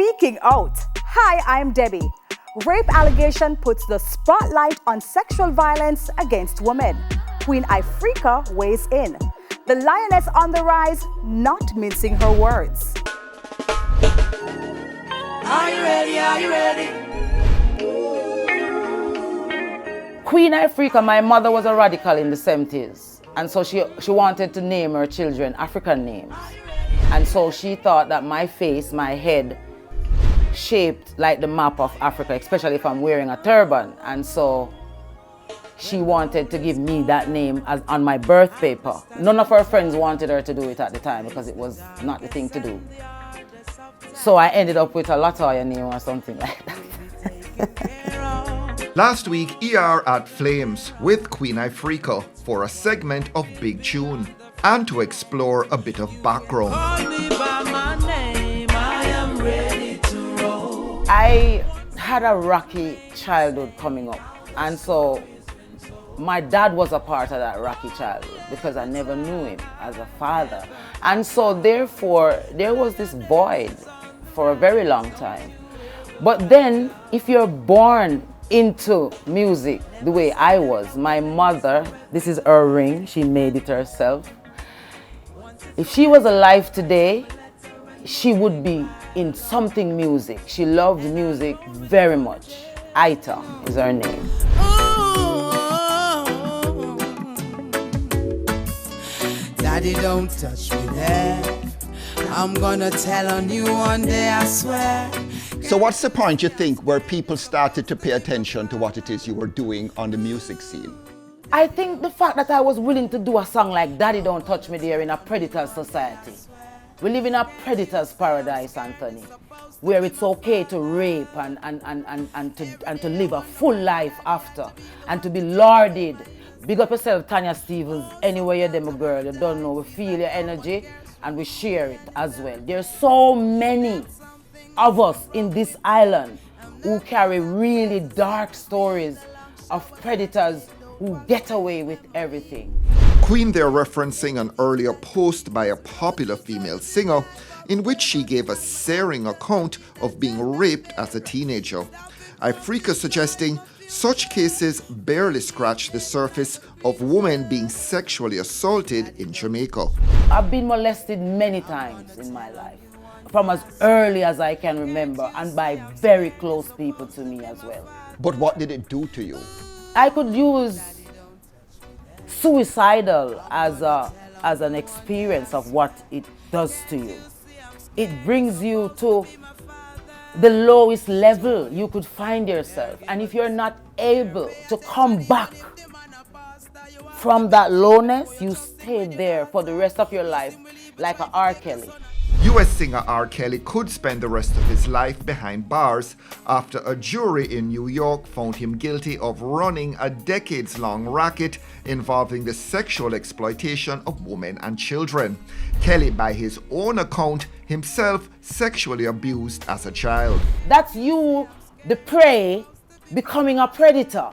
Speaking out. Hi, I'm Debbie. Rape allegation puts the spotlight on sexual violence against women. Queen Ifirica weighs in. The lioness on the rise, not mincing her words. Are you ready? Are you ready? Queen Ifirica, my mother was a radical in the 70s. And so she wanted to name her children African names. And so she thought that my face, my head, shaped like the map of Africa, especially if I'm wearing a turban. And so she wanted to give me that name as on my birth paper. None of her friends wanted her to do it at the time because it was not the thing to do. So I ended up with a Latoya name or something like that. Last week, ER at Flames with Queen Ifirica for a segment of Big Tune and to explore a bit of background. I had a rocky childhood coming up, and so my dad was a part of that rocky childhood because I never knew him as a father. And so therefore, there was this void for a very long time. But then, if you're born into music the way I was, my mother, this is her ring, she made it herself. If she was alive today, she would be in something music. She loved music very much. Aita is her name. Daddy, don't touch me there. I'm gonna tell on you one day, I swear. So what's the point, you think, where people started to pay attention to what it is you were doing on the music scene? I think the fact that I was willing to do a song like Daddy Don't Touch Me There in a predator society. We live in a predator's paradise, Anthony, where it's okay to rape and to live a full life after and to be lauded. Big up yourself, Tanya Stevens, anywhere you're them, girl, you don't know, we feel your energy and we share it as well. There's so many of us in this island who carry really dark stories of predators who get away with everything. Queen there referencing an earlier post by a popular female singer in which she gave a searing account of being raped as a teenager. Ifirica suggesting such cases barely scratch the surface of women being sexually assaulted in Jamaica. I've been molested many times in my life, from as early as I can remember, and by very close people to me as well. But what did it do to you? I could use suicidal as an experience of what it does to you. It brings you to the lowest level you could find yourself. And if you're not able to come back from that lowness, you stay there for the rest of your life like a R. Kelly. US singer R. Kelly could spend the rest of his life behind bars after a jury in New York found him guilty of running a decades-long racket involving the sexual exploitation of women and children. Kelly, by his own account, himself sexually abused as a child. That's you, the prey, becoming a predator.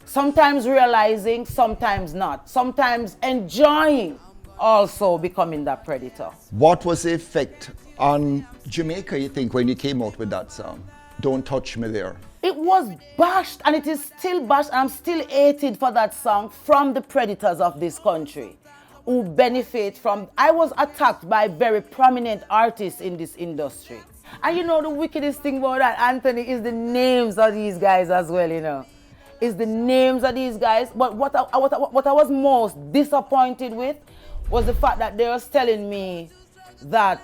Sometimes realizing, sometimes not. Sometimes enjoying also becoming that predator. What was the effect on Jamaica, you think, when you came out with that song? Don't Touch Me There. It was bashed, and it is still bashed, and I'm still hated for that song from the predators of this country who benefit from. I was attacked by very prominent artists in this industry. And you know, the wickedest thing about that, Anthony, is the names of these guys as well, you know. Is the names of these guys. But what I was most disappointed with was the fact that they was telling me that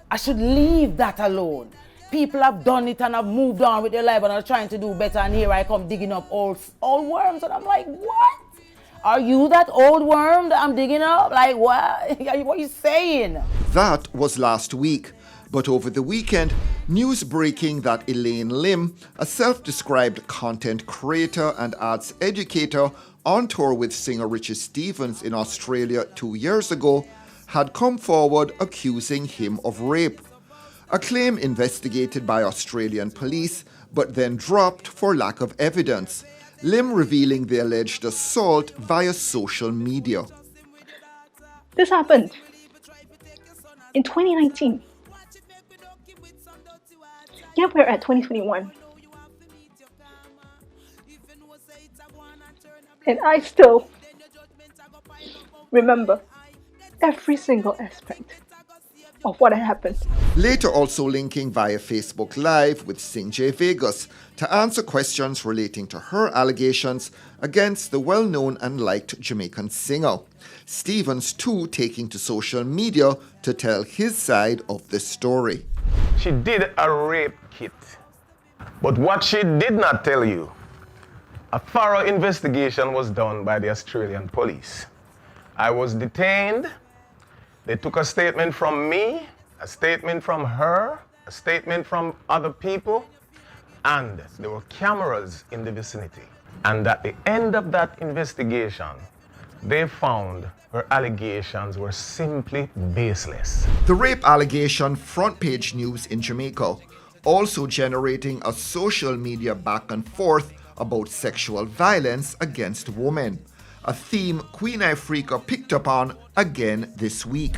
I should leave that alone. People have done it and have moved on with their life and are trying to do better, and here I come digging up old worms, and I'm like, what? Are you that old worm that I'm digging up? Like, what? What are you saying? That was last week. But over the weekend, news breaking that Elaine Lim, a self-described content creator and arts educator on tour with singer Richie Stephens in Australia 2 years ago, had come forward accusing him of rape. A claim investigated by Australian police, but then dropped for lack of evidence. Lim revealing the alleged assault via social media. This happened in 2019. Yeah, we're at 2021. And I still remember every single aspect of what had happened. Later also linking via Facebook Live with Sing J Vegas to answer questions relating to her allegations against the well-known and liked Jamaican singer. Stevens too taking to social media to tell his side of the story. She did a rape kit, but what she did not tell you, a thorough investigation was done by the Australian police. I was detained. They took a statement from me, a statement from her, a statement from other people, and there were cameras in the vicinity. And at the end of that investigation, they found her allegations were simply baseless. The rape allegation front page news in Jamaica, also generating a social media back and forth about sexual violence against women, a theme Queen Ifirica picked up on again this week,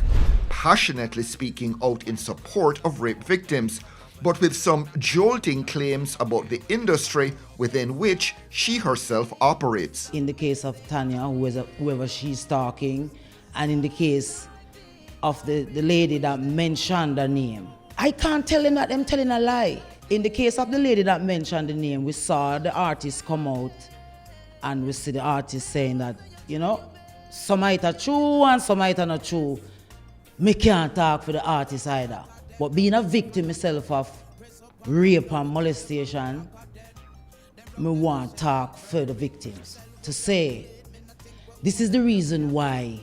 passionately speaking out in support of rape victims, but with some jolting claims about the industry within which she herself operates. In the case of Tanya, whoever she's talking, and in the case of the lady that mentioned her name, I can't tell them that them telling a lie. In the case of the lady that mentioned the name, we saw the artist come out and we see the artist saying that, you know, some might are true and some might are not true. Me can't talk for the artist either. But being a victim myself of rape and molestation, me want to talk for the victims. To say, this is the reason why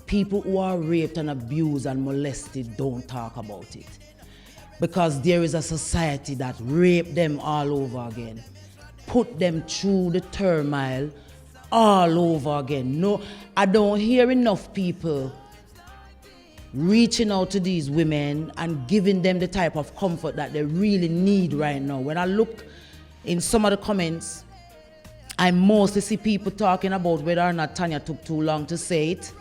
people who are raped and abused and molested don't talk about it. Because there is a society that rape them all over again. Put them through the turmoil all over again. No, I don't hear enough people reaching out to these women and giving them the type of comfort that they really need right now. When I look in some of the comments, I mostly see people talking about whether or not Tanya took too long to say it,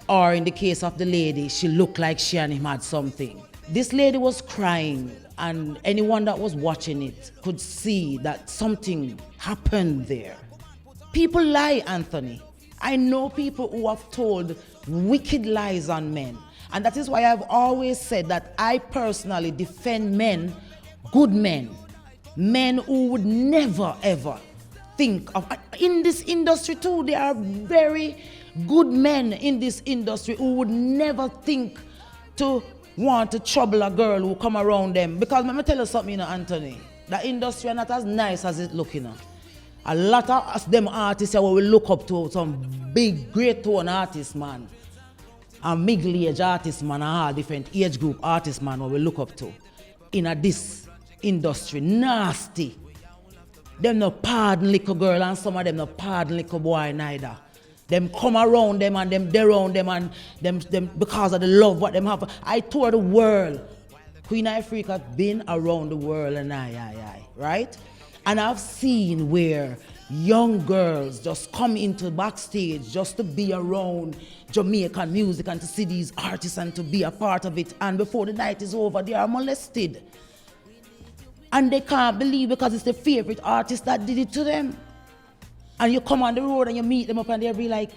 or in the case of the lady, she looked like she and him had something. This lady was crying, and anyone that was watching it could see that something happened there. People lie, Anthony. I know people who have told wicked lies on men. And that is why I've always said that I personally defend men, good men who would never ever think of, in this industry too, there are very good men in this industry who would never think to want to trouble a girl who come around them. Because let me tell you something, you know, Anthony, the industry is not as nice as it looks, you know. A lot of us, them artists here, we look up to some big, great tone artists, man. And middle-age artists, man, and all different age group artists, man, what we look up to. In this industry, nasty. Them no pardon little girl, and some of them no pardon little boy neither. Them come around them and them around them and them because of the love what them have. I tour the world. Queen Ifirica been around the world and right? And I've seen where young girls just come into backstage just to be around Jamaican music and to see these artists and to be a part of it. And before the night is over, they are molested. And they can't believe because it's the favorite artist that did it to them. And you come on the road and you meet them up and they'll be like,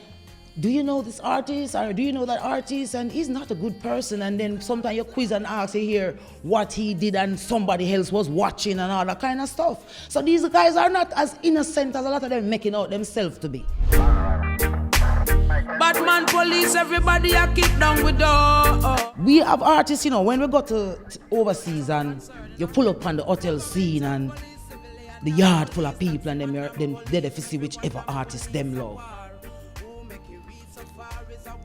do you know this artist or do you know that artist? And he's not a good person. And then sometimes you quiz and ask you here what he did and somebody else was watching and all that kind of stuff. So these guys are not as innocent as a lot of them making out themselves to be. Batman police, everybody are kicked down with door. We have artists, you know, when we go to overseas and you pull up on the hotel scene and the yard full of people and them there to see whichever artist them love.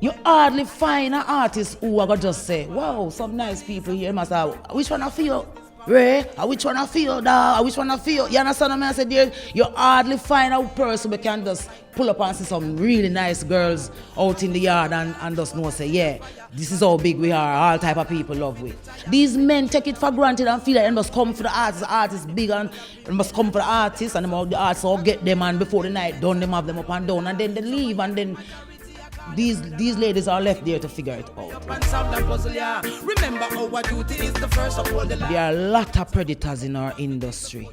You hardly find an artist who are gonna just say, wow, some nice people here. Must have, which one I feel? Ray? Which one I feel? Which one I feel? You understand what I said there? You hardly find a person who can just pull up and see some really nice girls out in the yard and just know, say, yeah, this is how big we are, all type of people love we. These men take it for granted and feel like they must come for the artist big and they must come for the artist and the artists all get them and before the night done, them have them up and down and then they leave and then these ladies are left there to figure it out. There are a lot of predators in our industry.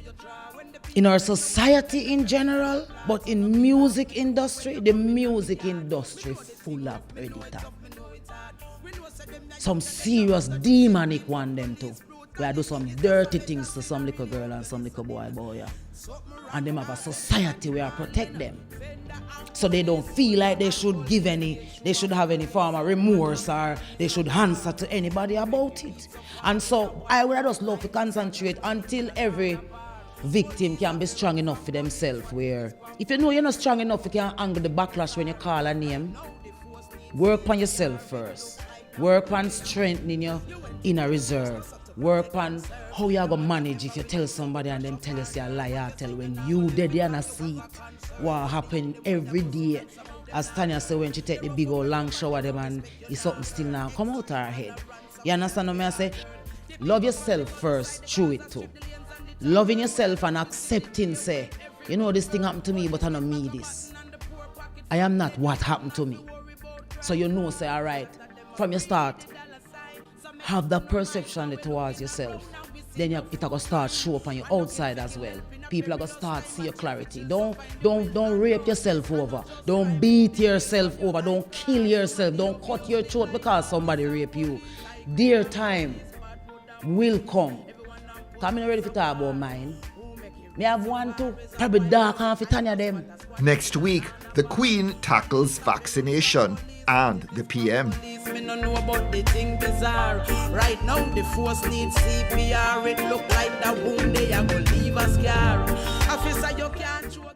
In our society in general, but in music industry, the music industry full of predator. Some serious demonic one them too. Where I do some dirty things to some little girl and some little boy, yeah. And them have a society where I protect them. So they don't feel like they should have any form of remorse or they should answer to anybody about it. And so I would just love to concentrate until every victim can be strong enough for themselves, where if you know you're not strong enough, you can handle the backlash when you call a name. Work on yourself first. Work on strengthening your inner reserve. Work on how you're going to manage if you tell somebody and them tell us you're a liar. Tell when you dead in a seat, what happen every day. As Tanya said when she take the big old long shower them and it's something still now come out her head. You understand what I say? Love yourself first through it too. Loving yourself and accepting, say, you know this thing happened to me, but I don't me this. I am not what happened to me. So you know, say, all right, from your start, have that perception towards yourself. Then it will start show up on your outside as well. People are going to start see your clarity. Don't rape yourself over. Don't beat yourself over. Don't kill yourself. Don't cut your throat because somebody rape you. Their time will come. I'm not ready to talk about mine. Me have one too. Probably dark and Tanya them. Next week, the Queen tackles vaccination and the PM. Me no know about the thing bizarre. Right now the force needs CPR. It look like that wound they are gonna leave a scar. Officer, you can't